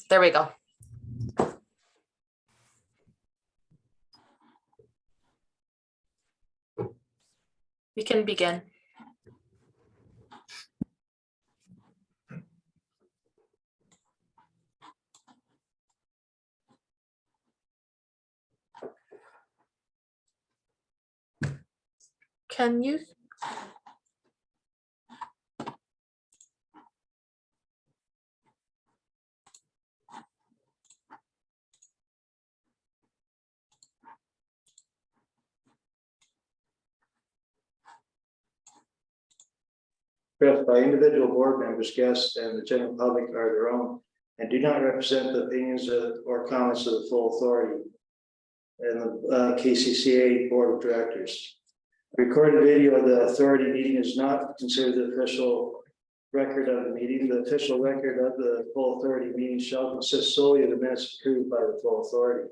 There we go. We can begin. Can you? Expressed by individual board members, guests, and the general public are their own and do not represent the opinions or comments of the full authority and the KCCA Board of Directors. Recorded video of the authority meeting is not considered the official record of the meeting. The official record of the full authority meeting shall consist solely of the minutes approved by the full authority.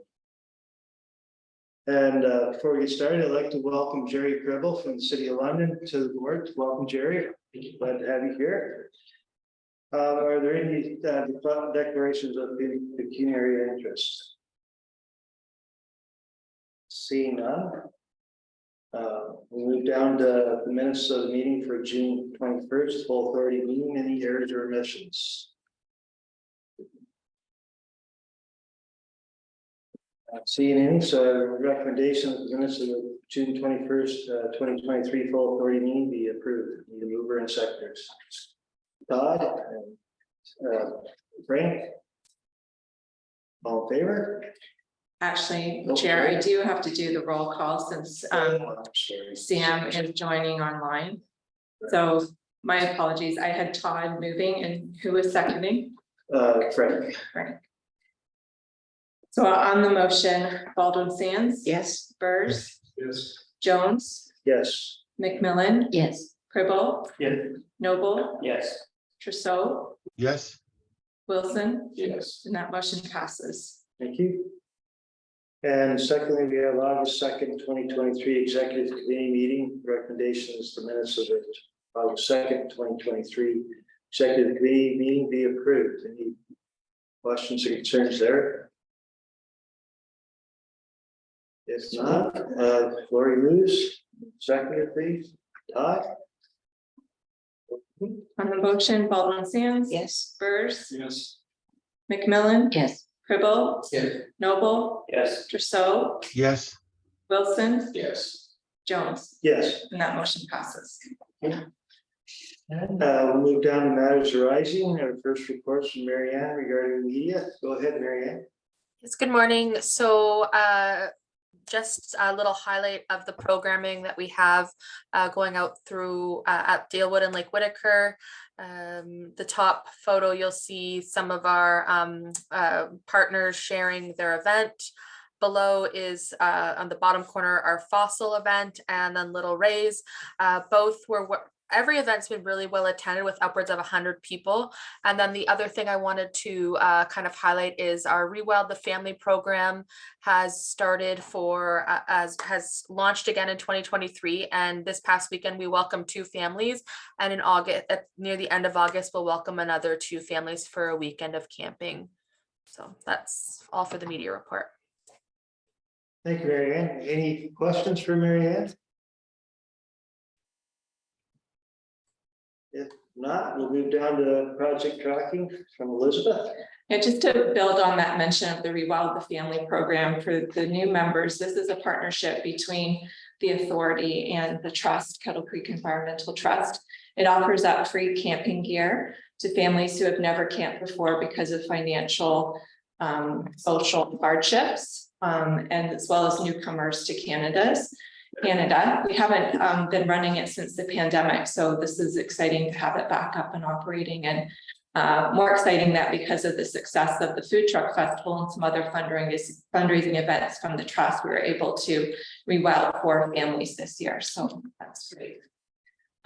And before we get started, I'd like to welcome Jerry Cribble from the City of London to the board. Welcome, Jerry. Glad to have you here. Are there any declarations of pecuniary interest? Seeing none. We move down to the minutes of the meeting for June 21st, full authority meeting. Any errors or omissions? Not seeing any, so recommendation of the minutes of the June 21st, 2023 full authority meeting be approved. Need a mover and seconders. Todd and Frank. All in favor? Actually, Chair, I do have to do the roll call since Sam is joining online. So my apologies. I had Todd moving and who was seconding? Frank. Right. So on the motion, Baldwin Sands. Yes. Burrs. Yes. Jones. Yes. McMillan. Yes. Cribble. Yes. Noble. Yes. Trousseau. Yes. Wilson. Yes. And that motion passes. Thank you. And secondly, we have August 2nd, 2023 executive committee meeting recommendations. The minutes of the August 2nd, 2023 executive committee meeting be approved. Any questions or concerns there? If not, Lori moves. Seconder, please. Todd? On the motion, Baldwin Sands. Yes. Burrs. Yes. McMillan. Yes. Cribble. Yes. Noble. Yes. Trousseau. Yes. Wilson. Yes. Jones. Yes. And that motion passes. And we'll move down to matters arising. Our first reports from Mary Ann regarding media. Go ahead, Mary Ann. Yes, good morning. So just a little highlight of the programming that we have going out through at Dalewood and Lake Whitaker. The top photo, you'll see some of our partners sharing their event. Below is on the bottom corner, our fossil event, and then Little Rays. Both were every event's been really well attended with upwards of 100 people. And then the other thing I wanted to kind of highlight is our Rewild the Family program has started has launched again in 2023. And this past weekend, we welcomed 2 families. And in August, near the end of August, we'll welcome another 2 families for a weekend of camping. So that's all for the media report. Thank you, Mary Ann. Any questions for Mary Ann? If not, we'll move down to project tracking from Elizabeth. And just to build on that mention of the Rewild the Family program for the new members, this is a partnership between the authority and the trust, Kettle Creek Environmental Trust. It offers up free camping gear to families who have never camped before because of financial, social hardships, and as well as newcomers to Canada. We haven't been running it since the pandemic, so this is exciting to have it back up and operating, and more exciting that because of the success of the food truck festival and some other fundraising events from the trust, we were able to rewild 4 families this year, so that's great.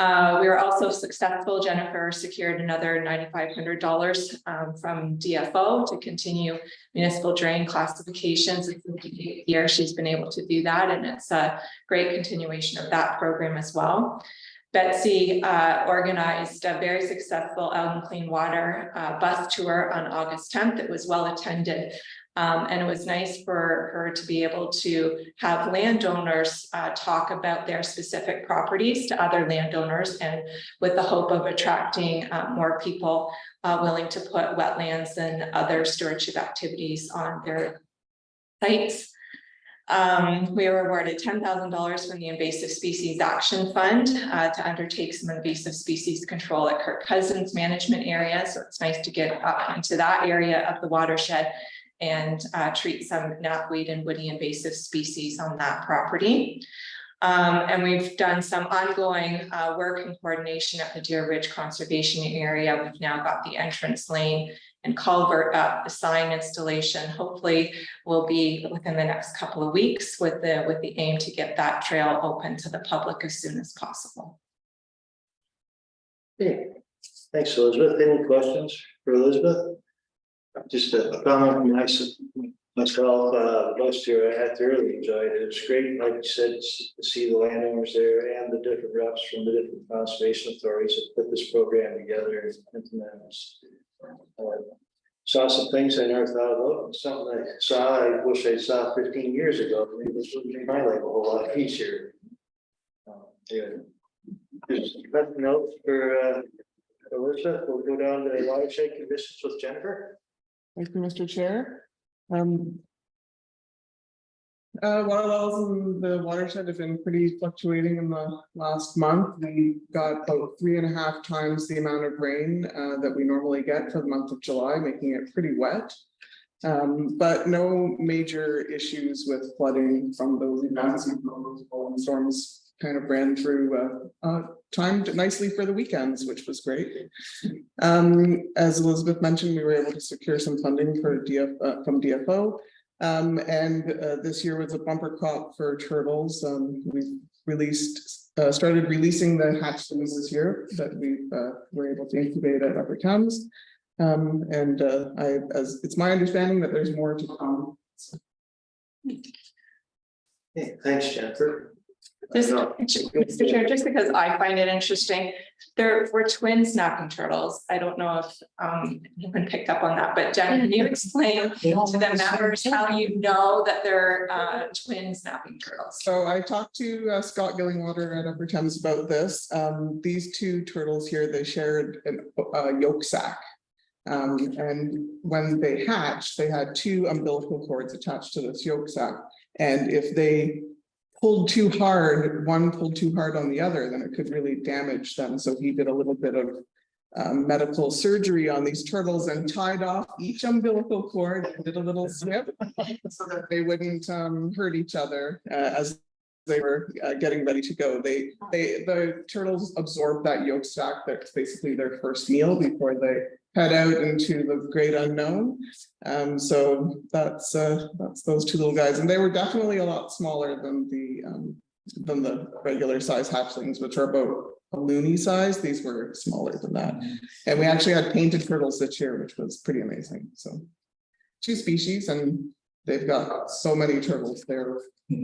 We were also successful. Jennifer secured another $9,500 from DFO to continue municipal drain classifications. It's the 8th year she's been able to do that, and it's a great continuation of that program as well. Betsy organized a very successful Elgin Clean Water bus tour on August 10th. It was well attended. And it was nice for her to be able to have landowners talk about their specific properties to other landowners, and with the hope of attracting more people willing to put wetlands and other stewardship activities on their sites. We were awarded $10,000 from the Invasive Species Action Fund to undertake some invasive species control at Kirk Cousins Management Area. So it's nice to get up into that area of the watershed and treat some knapweed and woody invasive species on that property. And we've done some ongoing work and coordination at the Deer Ridge Conservation Area. We've now got the entrance lane and culvert up. The sign installation hopefully will be within the next couple of weeks with the aim to get that trail open to the public as soon as possible. Okay, thanks, Elizabeth. Any questions for Elizabeth? Just a comment from myself, last year I had thoroughly enjoyed it. It's great, like you said, to see the landowners there and the different reps from the different conservation authorities that put this program together and implement this. Saw some things I never thought about, something I saw, I wish I saw 15 years ago. Maybe this would make my life a whole lot easier. Yeah. There's nothing else for Elizabeth. We'll go down to the watershed conditions with Jennifer. Thank you, Mr. Chair. Water levels in the watershed have been pretty fluctuating in the last month. We got about 3.5 times the amount of rain that we normally get for the month of July, making it pretty wet. But no major issues with flooding from those events. Those falling storms kind of ran through, timed nicely for the weekends, which was great. As Elizabeth mentioned, we were able to secure some funding for from DFO. And this year was a bumper crop for turtles. We started releasing the hatchlings this year that we were able to incubate at Upper Thames. As it's my understanding that there's more to come. Hey, thanks, Jennifer. Mr. Chair, just because I find it interesting, there were twin snapping turtles. I don't know if anyone picked up on that, but Jen, can you explain to the members how you know that they're twin snapping turtles? So I talked to Scott Gillingwater at Upper Thames about this. These two turtles here, they shared a yolk sac. And when they hatched, they had 2 umbilical cords attached to this yolk sac. And if they pulled too hard, one pulled too hard on the other, then it could really damage them. So he did a little bit of medical surgery on these turtles and tied off each umbilical cord and did a little snip so that they wouldn't hurt each other as they were getting ready to go. The turtles absorb that yolk sac. That's basically their first meal before they head out into the great unknown. So that's those 2 little guys, and they were definitely a lot smaller than the regular size hatchlings, which are about a loony size. These were smaller than that, and we actually had painted turtles this year, which was pretty amazing. So 2 species, and they've got so many turtles. They're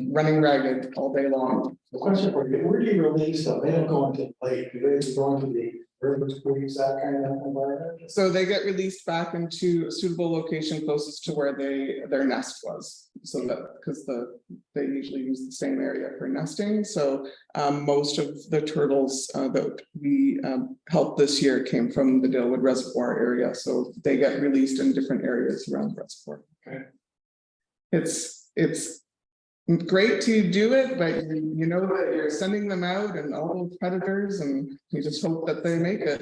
running ragged all day long. The question for you, where do you release them? They don't go into the lake, do they go into the rivers, creeks, that kind of environment? So they get released back into a suitable location closest to where their nest was. So that because they usually use the same area for nesting. So most of the turtles that we helped this year came from the Dalewood Reservoir area. So they get released in different areas around the reservoir. Okay. It's great to do it, but you know that you're sending them out and all those predators, and you just hope that they make it.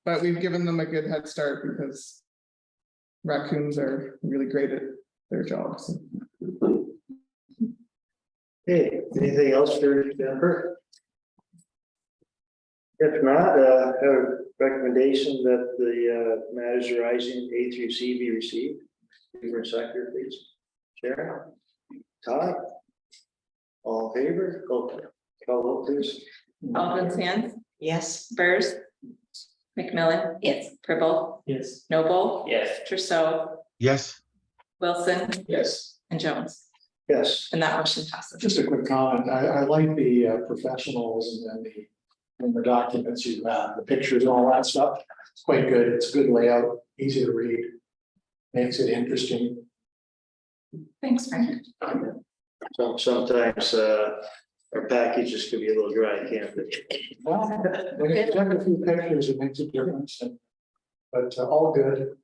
But we've given them a good head start because raccoons are really great at their jobs. Hey, anything else for Jennifer? If not, I have a recommendation that the matters arising A through C be received. Favor sector, please. Sharon? Todd? All in favor? Call vote, please. Alvin Sands, Yes. Burrs, McMillan. Yes. Pribble, Yes. Noble, Yes. Trousseau, yes, Wilson, Yes. and Jones. Yes. And that motion passes. Just a quick comment. I like the professionalism and in the documents, you have the pictures and all that stuff. It's quite good. It's good layout, easy to read. Makes it interesting. Thanks, Frank. So sometimes, our packages can be a little dry, can't they? Well, when you check a few pictures, it makes a difference. But all good.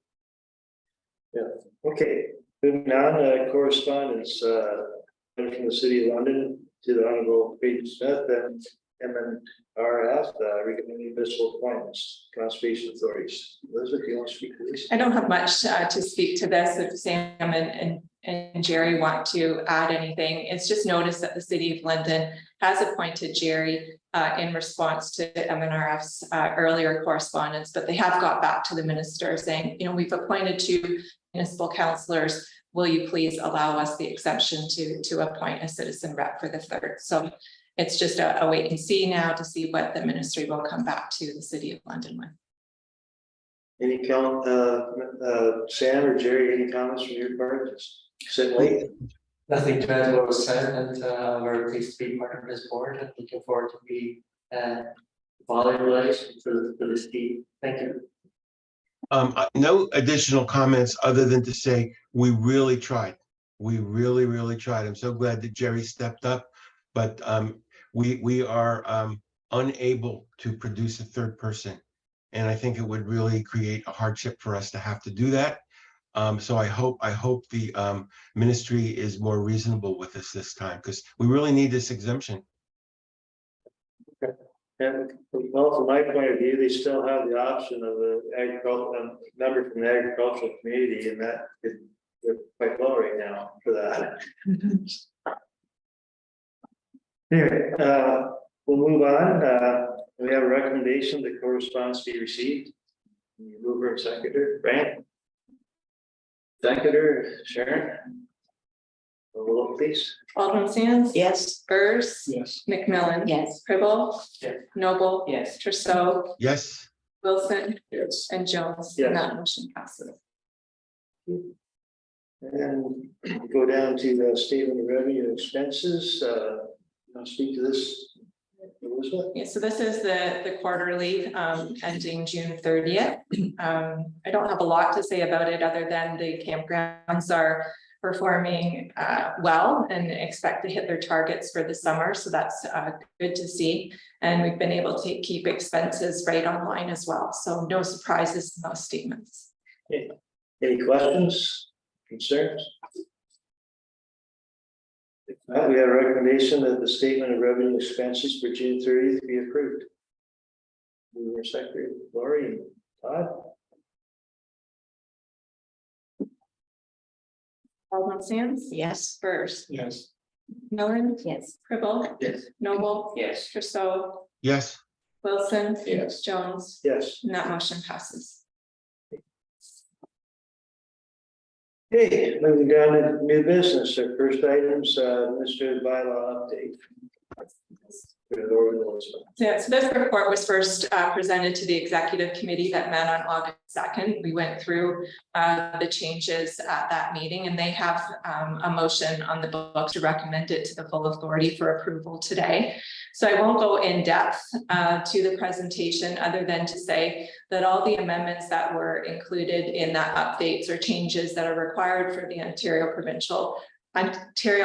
Okay, moving on, correspondence, from the city of London to the Honorable Peyton Smith and MNRF, regarding municipal appointments, conservation authorities. Elizabeth, do you want to speak to this? I don't have much to speak to this. If Sam and Jerry want to add anything, it's just noticed that the city of London has appointed Jerry in response to MNRF's earlier correspondence, but they have got back to the minister saying, you know, we've appointed 2 municipal councillors. Will you please allow us the exemption to appoint a citizen rep for the 3rd? So it's just a wait and see now to see what the ministry will come back to the city of London with. Any Sam or Jerry, any comments from your part? Just sit late. Nothing to add to what was said, and we're pleased to be part of this board and looking forward to be following relation for this team. Thank you. No additional comments other than to say, we really tried. We really tried. I'm so glad that Jerry stepped up, but we are unable to produce a 3rd person. And I think it would really create a hardship for us to have to do that. So I hope the ministry is more reasonable with us this time, because we really need this exemption. And well, from my point of view, they still have the option of the agricultural member from the agricultural community, and that they're quite low right now for that. Anyway, we'll move on. We have a recommendation that correspondence be received. Mover and seconder, Frank. Seconder, Sharon. Roll, please. Alderman Sands? Yes. Burrs? Yes. McMillan? Yes. Cribble? Yes. Noble? Yes. Trousseau? Yes, Wilson? Yes. And Jones? Yes. And that motion passes. And go down to the statement of revenue and expenses. I'll speak to this, Elizabeth. Yeah, so this is the quarterly ending June 30th. I don't have a lot to say about it other than the campgrounds are performing well and expect to hit their targets for the summer. So that's good to see. And we've been able to keep expenses right online as well. So no surprises in those statements. Any questions, concerns? If not, we have a recommendation that the statement of revenue and expenses for June 30th be approved. Mover secretary, Lori and Todd. Alderman Sands? Yes. Burrs? Yes. Millen? Yes. Cribble? Yes. Noble? Yes. Trousseau? yes, Wilson? Yes. Jones? Yes. And that motion passes. Okay, moving down to new business. Our first items, administrative bylaw update. Yeah, so this report was first presented to the executive committee that met on August 2nd. We went through the changes at that meeting, and they have a motion on the books to recommend it to the full authority for approval today. So I won't go in depth to the presentation other than to say that all the amendments that were included in that updates or changes that are required for the Ontario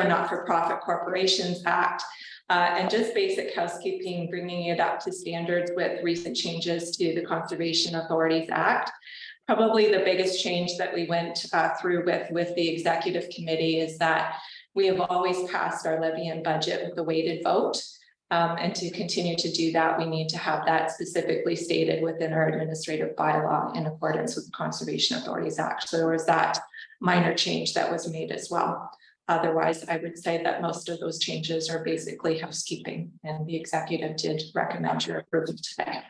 Not-for-Profit Corporations Act. And just basic housekeeping, bringing it up to standards with recent changes to the Conservation Authorities Act. Probably the biggest change that we went through with the executive committee is that we have always passed our levy and budget with a weighted vote. And to continue to do that, we need to have that specifically stated within our administrative bylaw in accordance with the Conservation Authorities Act. So there was that minor change that was made as well. Otherwise, I would say that most of those changes are basically housekeeping, and the executive did recommend your approval today.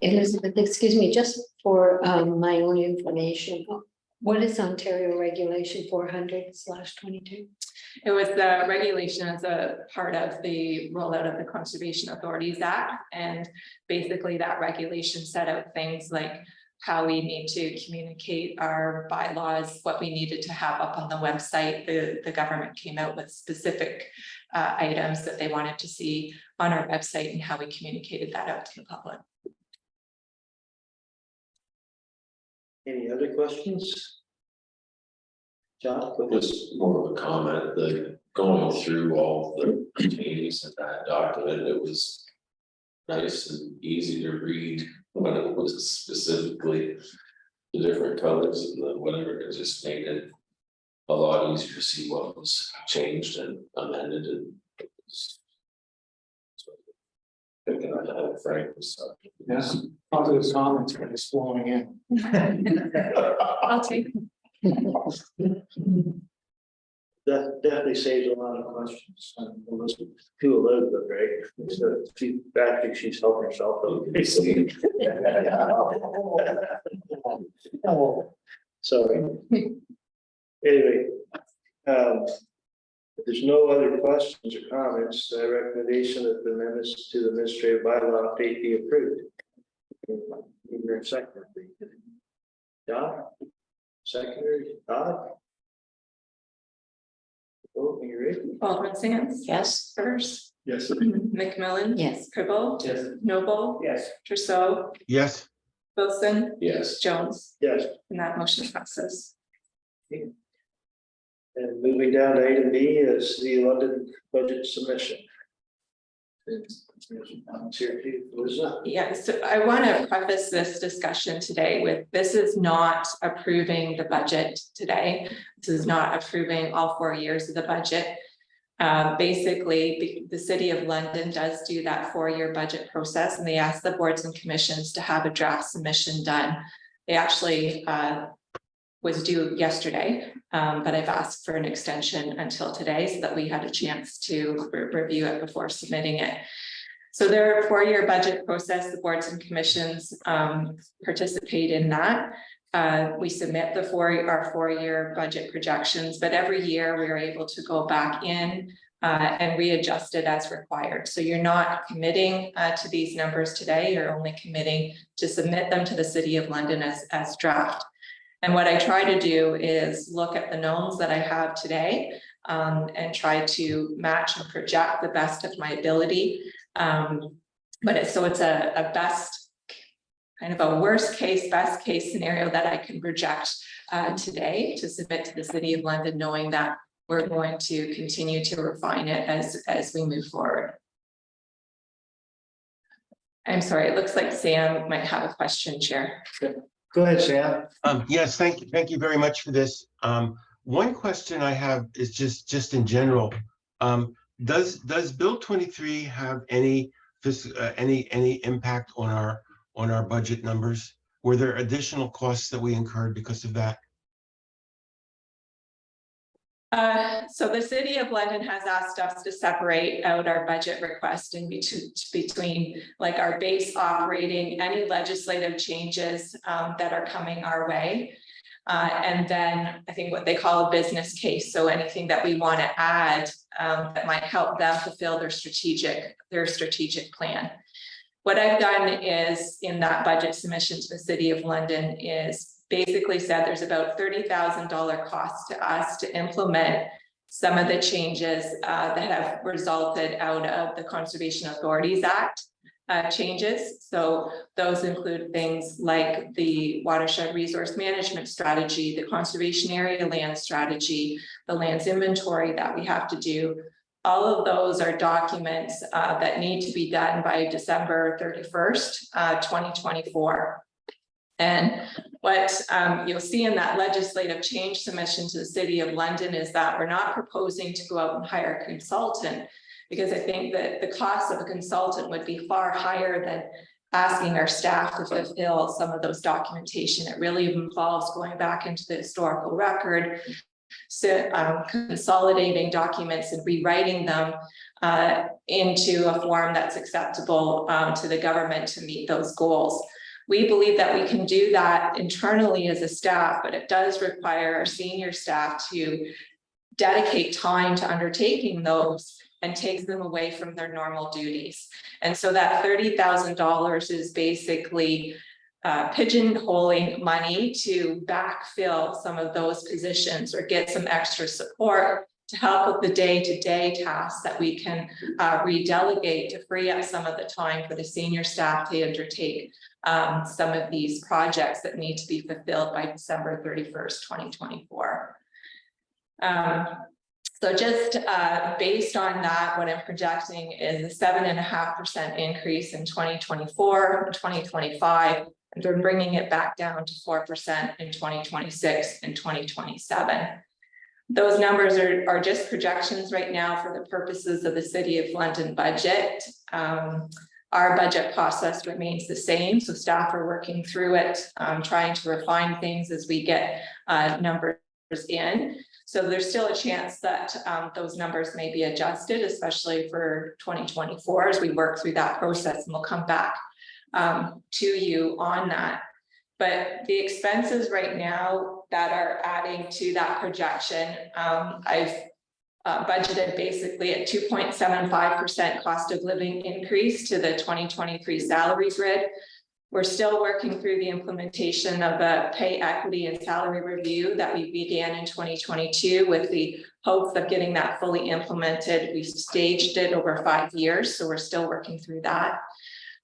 Elizabeth, excuse me, just for my own information, what is Ontario Regulation 400/22? It was the regulation as a part of the rollout of the Conservation Authorities Act, and basically that regulation set out things like how we need to communicate our bylaws, what we needed to have up on the website. The government came out with specific items that they wanted to see on our website and how we communicated that out to the public. Any other questions? John? go ahead. Just more of a comment that going through all the changes in that document, it was nice and easy to read when it was specifically the different colors and the whatever, it just made it a lot easier to see what was changed and amended and. Thinking I had Frank was. Yes, positive comments are just flowing in. I'll take. That definitely saves a lot of questions. To Elizabeth, right? So she, I think she's helping herself. Sorry. Anyway, if there's no other questions or comments, recommendation that the amendments to the administrative bylaw update be approved. You're in second. Don? Seconder, Todd? Oh, you ready? Baldwin Sands. Yes. Rivers. Yes. McMillan. Yes. Cribble. Yes. Noble. Yes. Trousseau. Yes, Wilson. Yes. Jones. Yes. And that motion passes. And moving down to item B is the London budget submission. Yeah, so I want to preface this discussion today with, this is not approving the budget today. This is not approving all 4 years of the budget. Basically, the City of London does do that 4-year budget process, and they ask the boards and commissions to have a draft submission done. They actually was due yesterday, but I've asked for an extension until today so that we had a chance to review it before submitting it. So their 4-year budget process, the boards and commissions participate in that. We submit our 4-year budget projections, but every year we are able to go back in and readjust it as required. So you're not committing to these numbers today, you're only committing to submit them to the City of London as draft. And what I try to do is look at the knowns that I have today and try to match and project the best of my ability. But it's a best, kind of a worst case, best case scenario that I can project today to submit to the City of London, knowing that we're going to continue to refine it as we move forward. I'm sorry, it looks like Sam might have a question, Chair. Go ahead, Sam. yes, thank you very much for this. One question I have is just in general. Does Bill 23 have any impact on our budget numbers? Were there additional costs that we incurred because of that? So the City of London has asked us to separate out our budget request in between like our base operating, any legislative changes that are coming our way. And then I think what they call a business case. So anything that we want to add that might help them fulfill their strategic plan. What I've done is in that budget submission to the City of London is basically said there's about $30,000 cost to us to implement some of the changes that have resulted out of the Conservation Authorities Act changes. So those include things like the watershed resource management strategy, the conservation area land strategy, the lands inventory that we have to do. All of those are documents that need to be done by December 31st, 2024. And what you'll see in that legislative change submission to the City of London is that we're not proposing to go out and hire a consultant, because I think that the cost of a consultant would be far higher than asking our staff to fulfill some of those documentation. It really involves going back into the historical record, so consolidating documents and rewriting them into a form that's acceptable to the government to meet those goals. We believe that we can do that internally as a staff, but it does require our senior staff to dedicate time to undertaking those and take them away from their normal duties. And so that $30,000 is basically pigeonholing money to backfill some of those positions or get some extra support to help with the day-to-day tasks that we can redelegate to free up some of the time for the senior staff to undertake some of these projects that need to be fulfilled by December 31st, 2024. So just based on that, what I'm projecting is a 7.5% increase in 2024, 2025, and we're bringing it back down to 4% in 2026 and 2027. Those numbers are just projections right now for the purposes of the City of London budget. Our budget process remains the same, so staff are working through it, trying to refine things as we get numbers in. So there's still a chance that those numbers may be adjusted, especially for 2024 as we work through that process, and we'll come back to you on that. But the expenses right now that are adding to that projection, I've budgeted basically at 2.75% cost of living increase to the 2023 salary grid. We're still working through the implementation of a pay equity and salary review that we began in 2022 with the hopes of getting that fully implemented. We staged it over 5 years, so we're still working through that.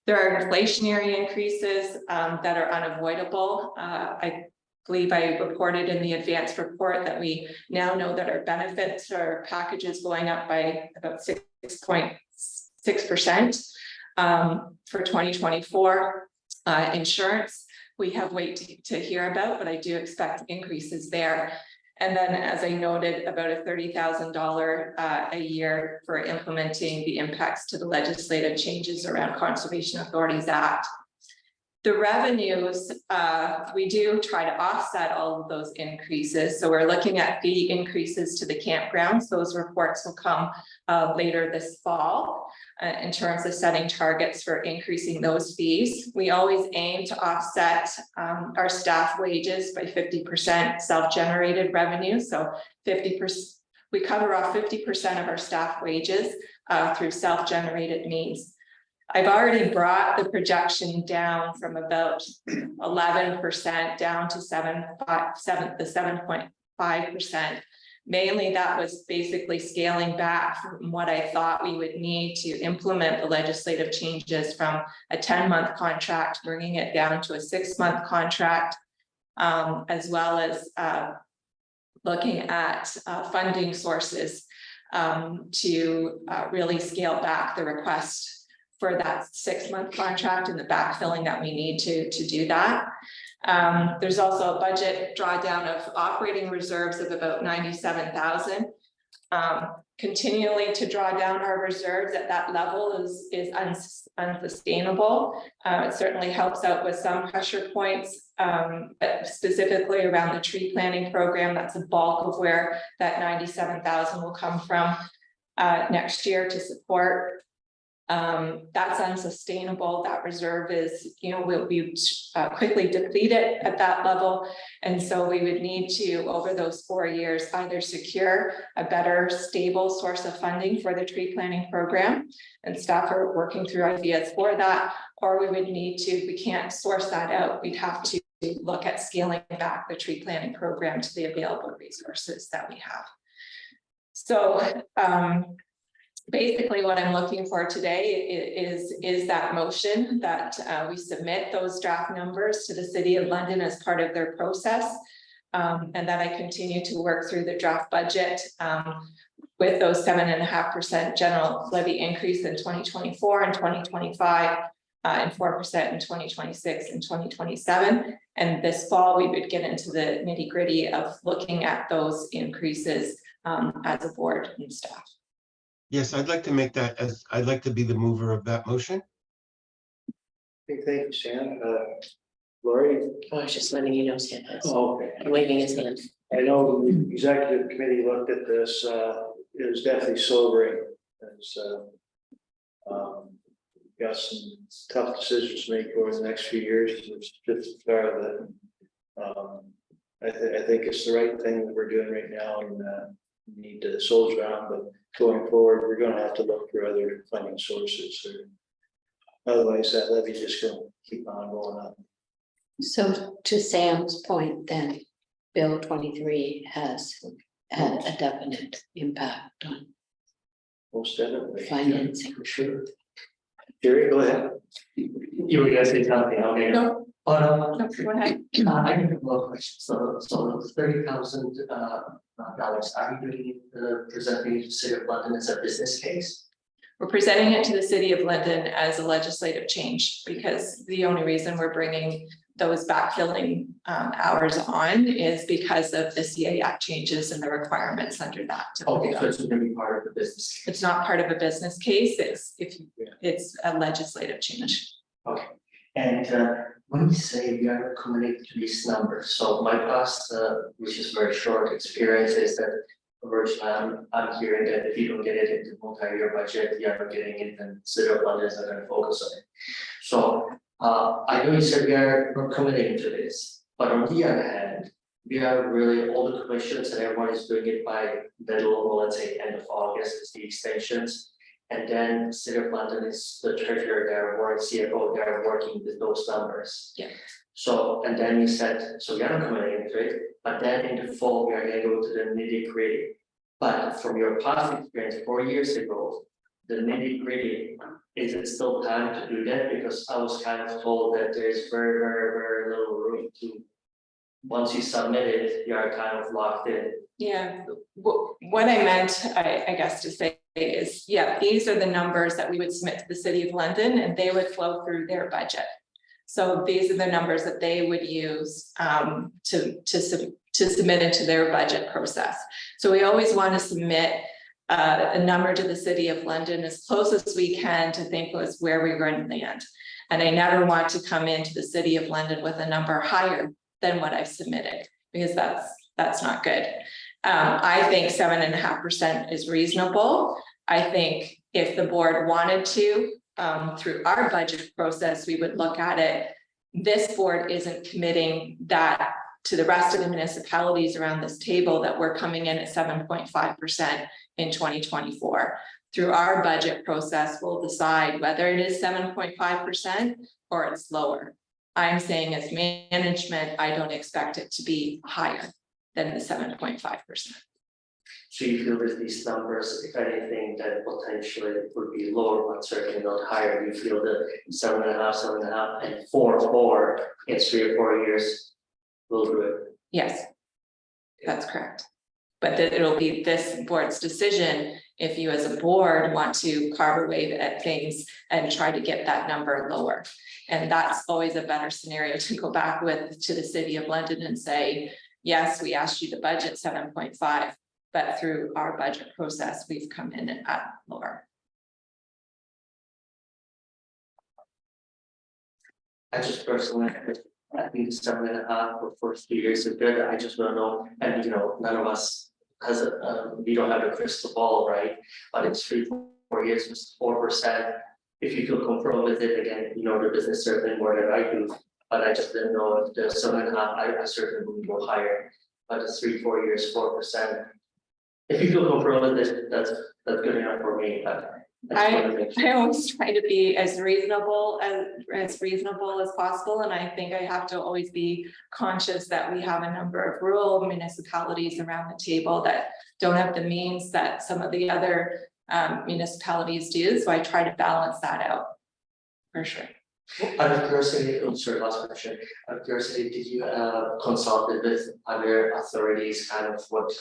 There are inflationary increases that are unavoidable. I believe I reported in the advanced report that we now know that our benefits or packages going up by about 6.6% for 2024. Insurance, we have wait to hear about, but I do expect increases there. And then, as I noted, about a $30,000 a year for implementing the impacts to the legislative changes around Conservation Authorities Act. The revenues, we do try to offset all of those increases. So we're looking at fee increases to the campgrounds. Those reports will come later this fall in terms of setting targets for increasing those fees. We always aim to offset our staff wages by 50% self-generated revenue. So 50%, we cover off 50% of our staff wages through self-generated means. I've already brought the projection down from about 11% down to 7.5%. Mainly that was basically scaling back from what I thought we would need to implement the legislative changes from a 10-month contract, bringing it down to a 6-month contract, as well as looking at funding sources to really scale back the request for that 6-month contract and the backfilling that we need to do that. There's also a budget drawdown of operating reserves of about 97,000. Continually to draw down our reserves at that level is unsustainable. It certainly helps out with some pressure points, but specifically around the tree planting program. That's a bulk of where that 97,000 will come from next year to support. That's unsustainable. That reserve is, will be quickly depleted at that level. And so we would need to, over those 4 years, either secure a better stable source of funding for the tree planting program, and staff are working through ideas for that, or we would need to, if we can't source that out, we'd have to look at scaling back the tree planting program to the available resources that we have. So, basically, what I'm looking for today is that motion that we submit those draft numbers to the City of London as part of their process, and that I continue to work through the draft budget with those 7.5% general levy increase in 2024 and 2025, and 4% in 2026 and 2027. And this fall, we would get into the nitty-gritty of looking at those increases as a board and staff. Yes, I'd like to make that I'd like to be the mover of that motion. Okay, thank you, Sam. Lori? I was just letting you know, Sam is Okay. waving his hand. I know the executive committee looked at this, it was definitely sobering. It's got some tough decisions to make over the next few years. It's just part of it. I think it's the right thing that we're doing right now, and we need to soldier on, but going forward, we're gonna have to look for other funding sources, or otherwise that levy is just gonna keep on going up. So to Sam's point, then, Bill 23 has had a definite impact on Most definitely. financing. For sure. Jerry, go ahead. You were gonna say something, okay? No. Oh, no, No, go ahead. I have a couple of questions. So $30,000 dollars, are you doing presenting to City of London as a business case? We're presenting it to the city of Linden as a legislative change, because the only reason we're bringing those backfilling hours on is because of the CA Act changes and the requirements under that. Okay, so it's gonna be part of the business case. It's not part of a business case, it's a legislative change. Okay, and when you say we are committed to these numbers, so my past, which is very short experience, is that originally I'm hearing that if you don't get it into multi-year budget, you are not getting it, and City of London is not gonna focus on it. So I know you said we are not committing to this, but on the other hand, we are really, all the commissions and everyone is doing it by middle, or let's say end of August is the extensions. And then City of London is the treasurer, they're working, CFO, they're working with those numbers. Yeah. So, and then you said, so we are not committing into it, but then in the fall, we are gonna go to the nitty gritty. But from your past experience, 4 years ago, the nitty gritty, is it still time to do that? Because I was kind of told that there's very, very, very little room to. Once you submit it, you are kind of locked in. Yeah, what I meant, I guess to say is, yeah, these are the numbers that we would submit to the City of London and they would flow through their budget. So these are the numbers that they would use to submit into their budget process. So we always want to submit a number to the City of London as close as we can to think was where we're going to land. And I never want to come into the City of London with a number higher than what I've submitted, because that's not good. I think 7.5% is reasonable. I think if the board wanted to, through our budget process, we would look at it. This board isn't committing that to the rest of the municipalities around this table that we're coming in at 7.5% in 2024. Through our budget process, we'll decide whether it is 7.5% or it's lower. I'm saying as management, I don't expect it to be higher than the 7.5%. So you feel that these numbers, if anything, that potentially would be lower, but certainly not higher, you feel that 7.5, and 4 in 3 or 4 years will do it? Yes, that's correct. But that it'll be this board's decision if you as a board want to carve away at things and try to get that number lower. And that's always a better scenario to go back with to the City of London and say, yes, we asked you to budget 7.5, but through our budget process, we've come in at lower. I just personally, I think 7.5 for first 2 years is good. I just don't know, and none of us has we don't have a crystal ball, right? But it's 3 or 4 years with 4%. If you feel comfortable with it, again, the business certainly more than I do. But I just didn't know if the 7.5, I certainly wouldn't go higher. But it's 3 or 4 years, 4%. If you feel comfortable with it, that's good enough for me. But I always try to be as reasonable as possible, and I think I have to always be conscious that we have a number of rural municipalities around the table that don't have the means that some of the other municipalities do. So I try to balance that out for sure. Out of curiosity, sorry, last question. Out of curiosity, did you consult with other authorities? Kind of what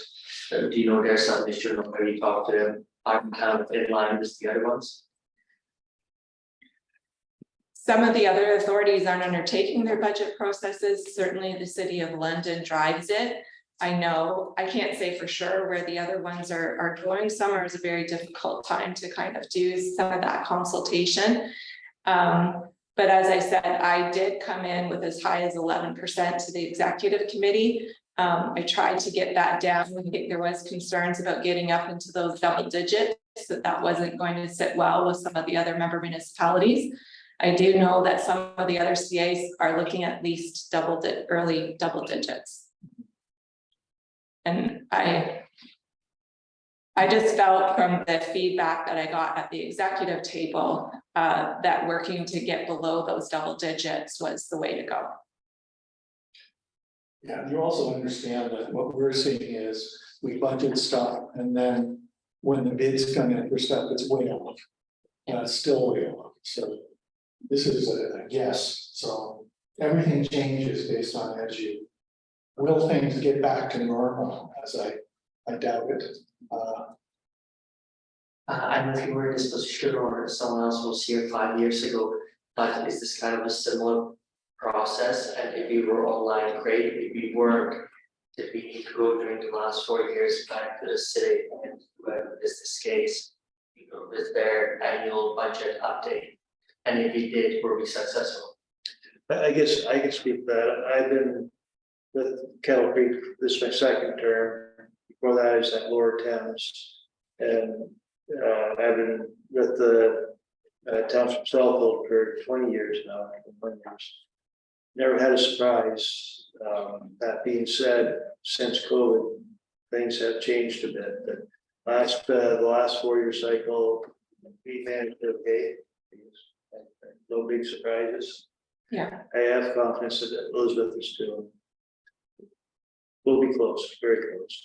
do you know their submission or maybe talk to them? I'm kind of in line with the other ones. Some of the other authorities aren't undertaking their budget processes. Certainly the City of London drives it. I know, I can't say for sure where the other ones are going. Summer is a very difficult time to kind of do some of that consultation. But as I said, I did come in with as high as 11% to the executive committee. I tried to get that down. I think there was concerns about getting up into those double digits, that wasn't going to sit well with some of the other member municipalities. I do know that some of the other CAs are looking at least early double digits. And I just felt from the feedback that I got at the executive table that working to get below those double digits was the way to go. Yeah, and you also understand that what we're seeing is we budget stuff and then when the bids come in for stuff, it's way off. It's still way off, so this is a guess, so everything changes based on as you. Will things get back to normal, as I doubt it. I don't know if you were in this position or someone else was here 5 years ago, but is this kind of a similar process? And if we were online, great, if we weren't, did we need to go during the last 4 years back to the city and whoever is this case? You know, with their annual budget update, and if we did, were we successful? I guess I can speak to that. I've been with Kettle Creek, this is my second term. Before that, I was at Lower Thames. And I've been with the Township Southfield for 20 years now, 21 years. Never had a surprise. That being said, since COVID, things have changed a bit, but the last 4-year cycle, we managed it okay. No big surprises. Yeah. I have confidence that Elizabeth is doing. We'll be close, very close.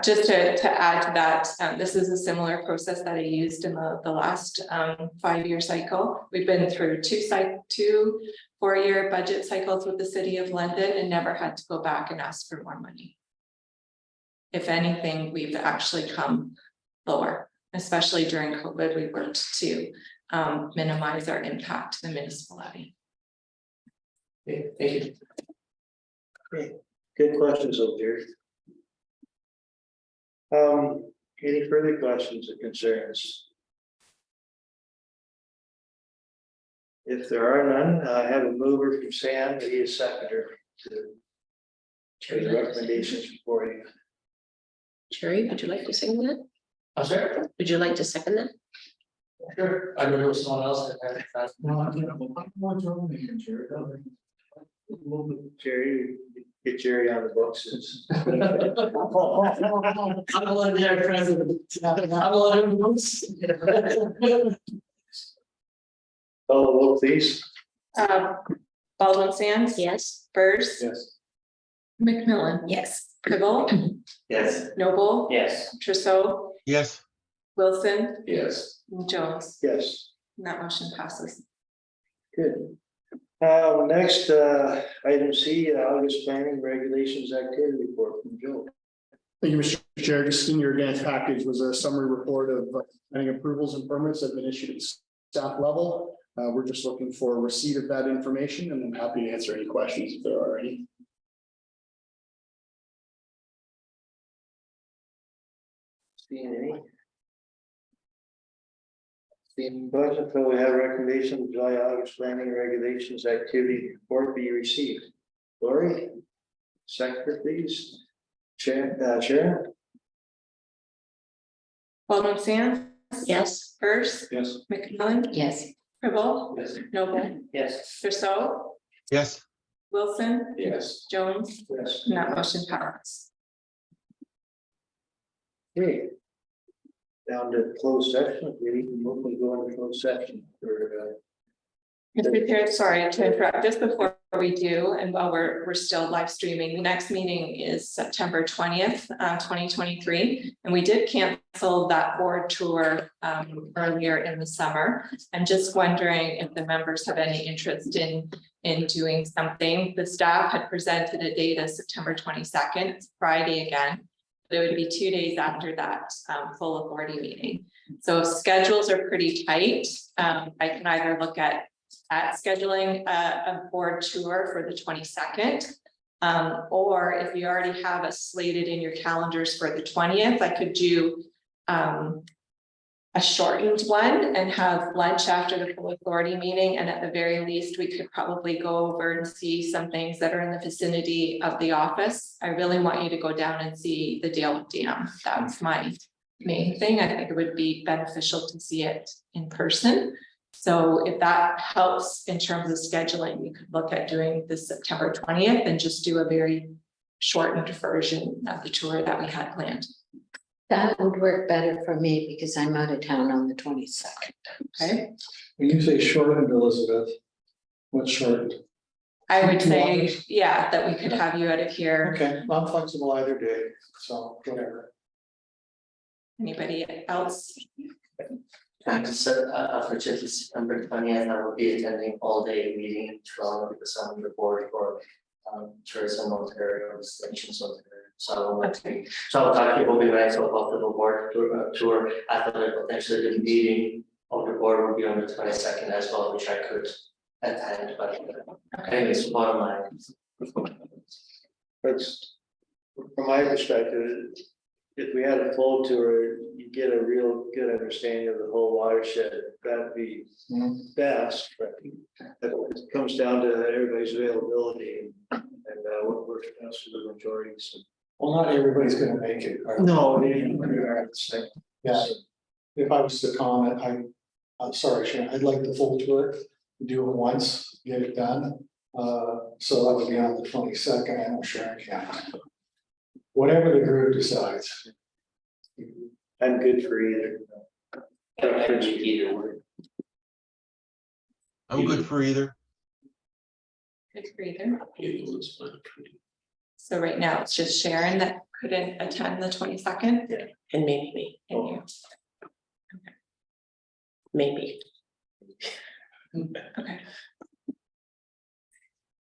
Just to add to that, this is a similar process that I used in the last 5-year cycle. We've been through two 4-year budget cycles with the City of London and never had to go back and ask for more money. If anything, we've actually come lower, especially during COVID. We worked to minimize our impact to the municipal levy. Okay, thank you. Okay, good questions, over here. Any further questions or concerns? If there are none, I have a mover from Sam, he is seconder to the recommendations before you. Jerry, would you like to second that? I'm sorry? Would you like to second that? Sure, I don't know if someone else has. Jerry, get Jerry on the books. I'm a little bit president. I'm a little. Oh, well, please. Baldwin Sands. Yes. Burrs. Yes. McMillan. Yes. Kibble. Yes. Noble. Yes. Trousseau. Yes, Wilson. Yes, And Jones. Yes, And that motion passes. good. Next, item C, August planning regulations activity report from Joe. Thank you, Mr. Chair. Just in your advance package was a summary report of planning approvals and permits that have been issued at staff level. We're just looking for receipt of that information, and I'm happy to answer any questions if there are any. Seeing any? Seeing budget, so we have recommendations, July, August planning regulations activity report be received. Lori, secretary, please. Sharon? Baldwin Sands. Yes. Burrs. Yes. McMillan. Yes. Kibble. Yes. Noble. Yes. Trousseau. yes, Wilson. yes. Jones. Yes. And that motion passes. Okay. Down to closed session, we need to move and go into closed session for, Mr. Chair, sorry to interrupt, just before we do, and while we're still live streaming, the next meeting is September 20th, 2023. And we did cancel that board tour earlier in the summer. I'm just wondering if the members have any interest in doing something. The staff had presented a date as September 22nd, it's Friday again. But it would be 2 days after that full authority meeting. So if schedules are pretty tight, I can either look at scheduling a board tour for the 22nd. Or if you already have us slated in your calendars for the 20th, I could do a shortened one and have lunch after the full authority meeting. And at the very least, we could probably go over and see some things that are in the vicinity of the office. I really want you to go down and see the Dale Dam. That's my main thing. I think it would be beneficial to see it in person. So if that helps in terms of scheduling, we could look at doing this September 20th and just do a very shortened version of the tour that we had planned. That would work better for me because I'm out of town on the 22nd. Okay. When you say shortened, Elizabeth, what's shortened? I would Two say, hours? yeah, that we could have you out of here. Okay, I'm flexible either day, so whatever. Anybody else? Unfortunately, September 20th, I will be attending all day meeting in Toronto because I'm on the board for tourism Ontario, destinations Ontario. So I will not be, so I'll talk to you, will be nice, I'll go to the board tour. I thought that potentially the meeting of the board would be on the 22nd as well, which I could attend, but anyways, bottom line. But from my perspective, if we had a flow tour, you get a real good understanding of the whole watershed. That'd be best, but it comes down to everybody's availability and what works best for the majority. So. Well, not everybody's gonna make it. right? No, Yeah, if I was to comment, I'm sorry, Sharon, I'd like the full tour, do it once, get it done. So that would be on the 22nd, I know Sharon can't. Whatever the group decides. I'm good for either. Either way. I'm good for either. Good for either. Either one's fine. So right now, it's just Sharon that couldn't attend the 22nd. And maybe me, And you, maybe. okay,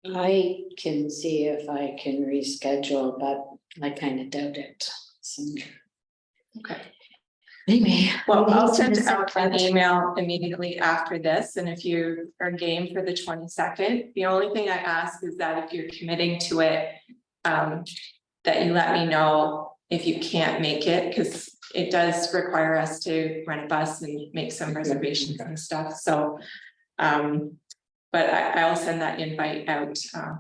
I can see if I can reschedule, but I kind of doubt it. So okay. maybe. Well, I'll maybe send it's a out an second. email immediately after this, and if you are game for the 22nd, the only thing I ask is that if you're committing to it, that you let me know if you can't make it, because it does require us to rent a bus and make some reservations and stuff, so. But I'll send that invite out,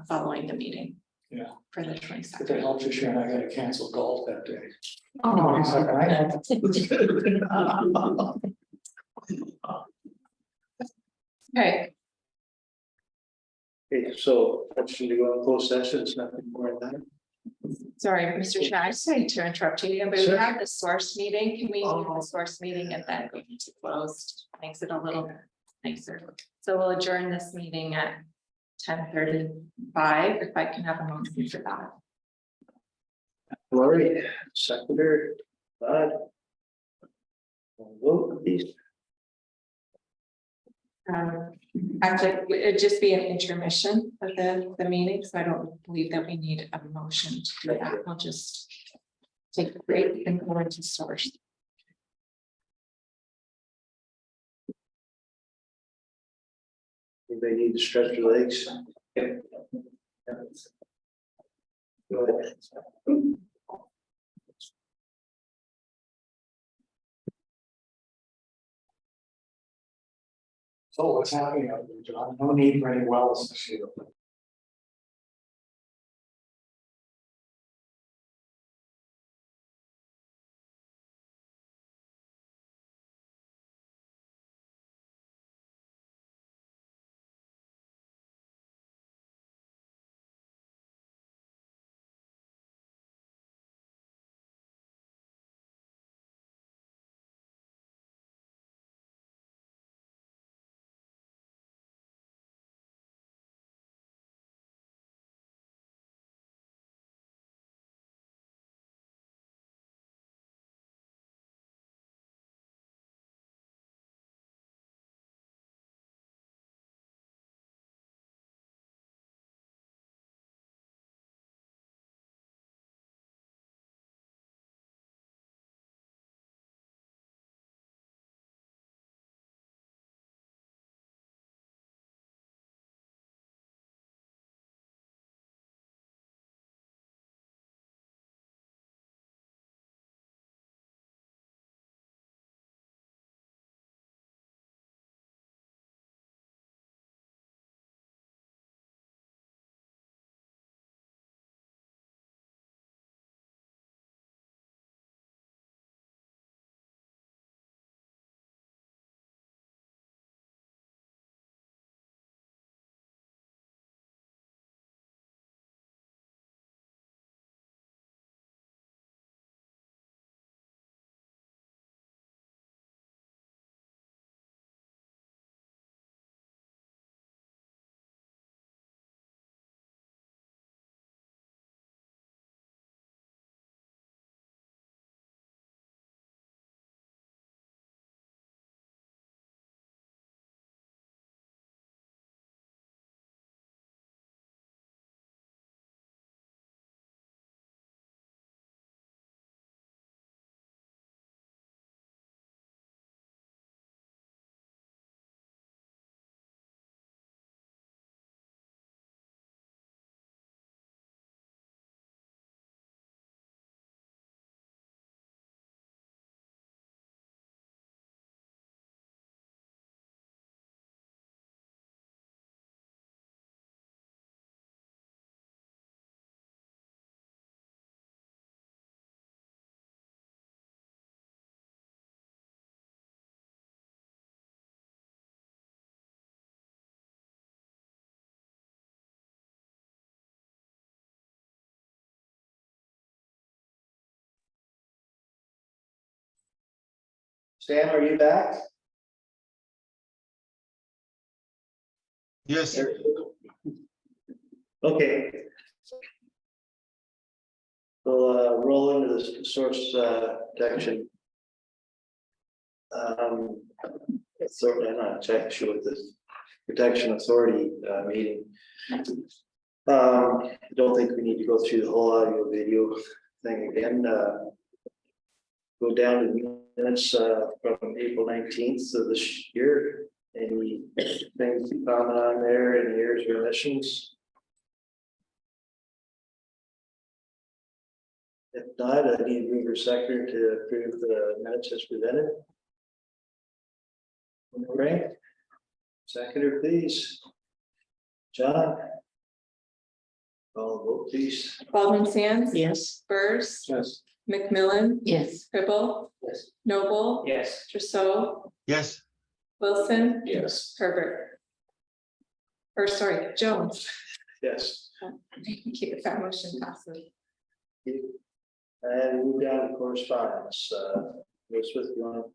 following the meeting. Yeah. For the If it 22nd. helps you, Sharon, I gotta cancel golf that day. Okay, Okay, so option to go in closed session, it's nothing more than that. sorry, Mr. Chair, I sorry to interrupt you, but we Sure. have the source meeting. Can we do the source meeting and then go into closed? Makes it a little nicer. So we'll adjourn this meeting at 10:35, if I can have a motion for that. Lori, seconder, Bud. Vote please. Actually, it'd just be an intermission of the meeting, so I don't believe that we need a motion to do that. We'll just take a break and go into source. Anybody need to stretch your legs? Go ahead. So what's happening out there, John? No need for any wells this year. Sam, are you back? Yes, Okay. We'll roll into the source protection. Sort of, I'm not exactly sure what this protection authority meeting. I don't think we need to go through the whole audio video thing again. Go down to the minutes from April 19th of this year. Any things to comment on there, any errors or omissions? If not, I need to move your secretary to approve the minutes as presented. Right. Seconder, please. John. Call the vote, please. Baldwin Sands. Yes. Burrs, Yes. McMillan, Yes. Cribble, Yes. Noble, Yes. Trousseau, yes, Wilson, Yes, Herbert. Or sorry, Jones. Yes. Keep it, that motion passes. And move down to correspondence. Elizabeth, you want to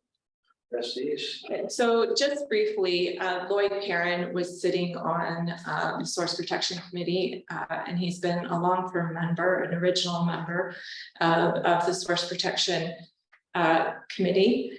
press these? Okay, so just briefly, Lloyd Perrin was sitting on the Source Protection Committee, and he's been a long-term member, an original member of the Source Protection Committee.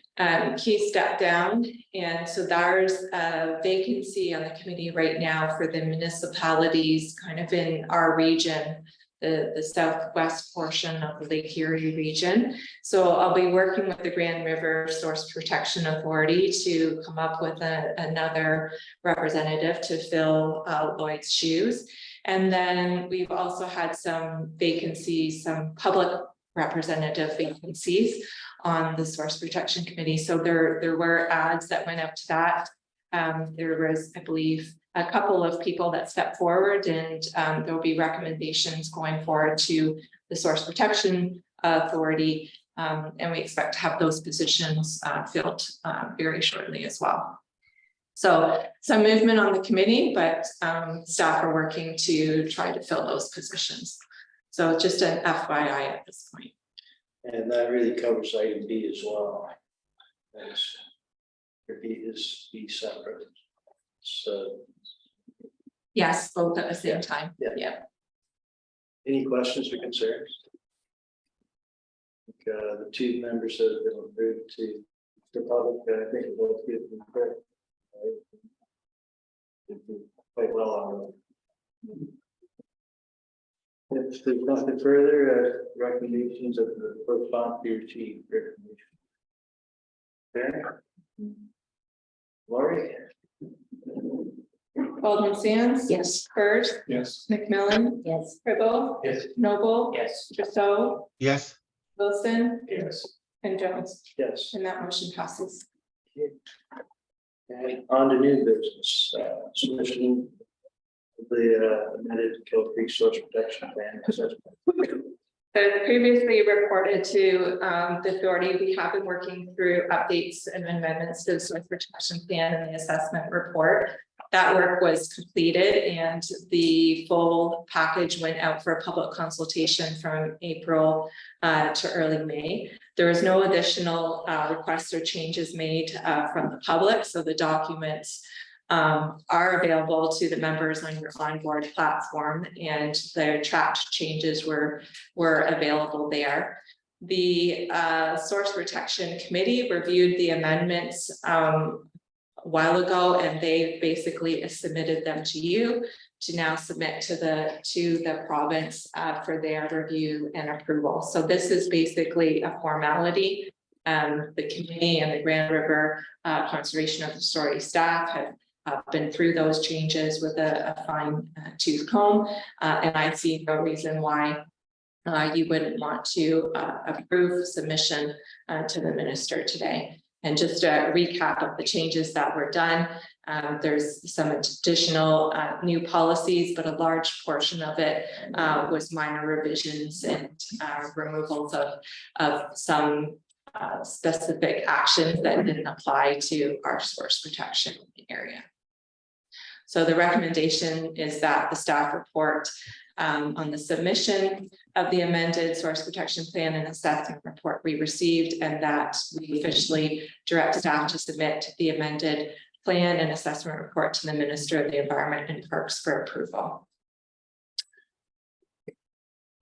He stepped down, and so there's a vacancy on the committee right now for the municipalities kind of in our region, the southwest portion of the Lake Erie region. So I'll be working with the Grand River Source Protection Authority to come up with another representative to fill Lloyd's shoes. And then we've also had some vacancies, some public representative vacancies on the Source Protection Committee. So there were ads that went up to that. There was, I believe, a couple of people that stepped forward, and there'll be recommendations going forward to the Source Protection Authority. And we expect to have those positions filled very shortly as well. So some movement on the committee, but staff are working to try to fill those positions. So just an FYI at this point. And that really covers item B as well. Thanks. B is B separate. So Yes, both at the same time. Yeah. Any questions or concerns? The two members that have been approved to the public, I think it both give them credit. Quite well on them. If there's nothing further, recommendations of the correspondence to your chief recommendation. Okay. Lori? Baldwin Sands. Yes. Burrs, Yes. McMillan, Yes. Cribble, Yes. Noble, Yes. Trousseau, yes, Wilson, Yes. and Jones. Yes. And that motion passes. And on to new business, submission of the amended Kill Creek Source Protection Plan. As previously reported to the authority, we have been working through updates and amendments to the Source Protection Plan and the assessment report. That work was completed, and the full package went out for a public consultation from April to early May. There was no additional requests or changes made from the public, so the documents are available to the members on your onboard platform, and their tracked changes were available there. The Source Protection Committee reviewed the amendments a while ago, and they basically submitted them to you to now submit to the province for their review and approval. So this is basically a formality. The committee and the Grand River Conservation Authority staff have been through those changes with a fine tooth comb, and I see no reason why you wouldn't want to approve submission to the minister today. And just a recap of the changes that were done. There's some additional new policies, but a large portion of it was minor revisions and removals of some specific actions that didn't apply to our source protection area. So the recommendation is that the staff report on the submission of the amended source protection plan and assessment report we received, and that we officially direct staff to submit the amended plan and assessment report to the Minister of the Environment and Parks for approval.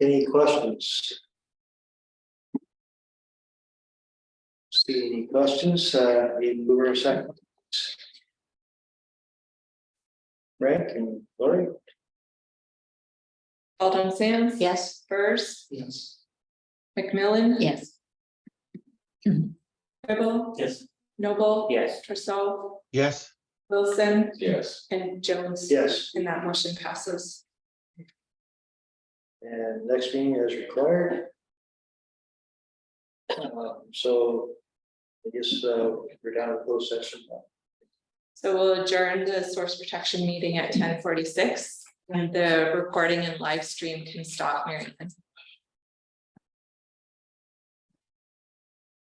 Any questions? See any questions? Need mover a second. Frank and Lori? Alderman Sands. Yes. Burrs, Yes. McMillan. Yes. Gribble, Yes. Noble. Yes. Trudeau, Yes, Wilson, Yes, and Jones. Yes. And that motion passes. And next meeting is required. So I guess we're down to closed session. So we'll adjourn the source protection meeting at 10:46, and the recording and live stream can stop, Mary Ann.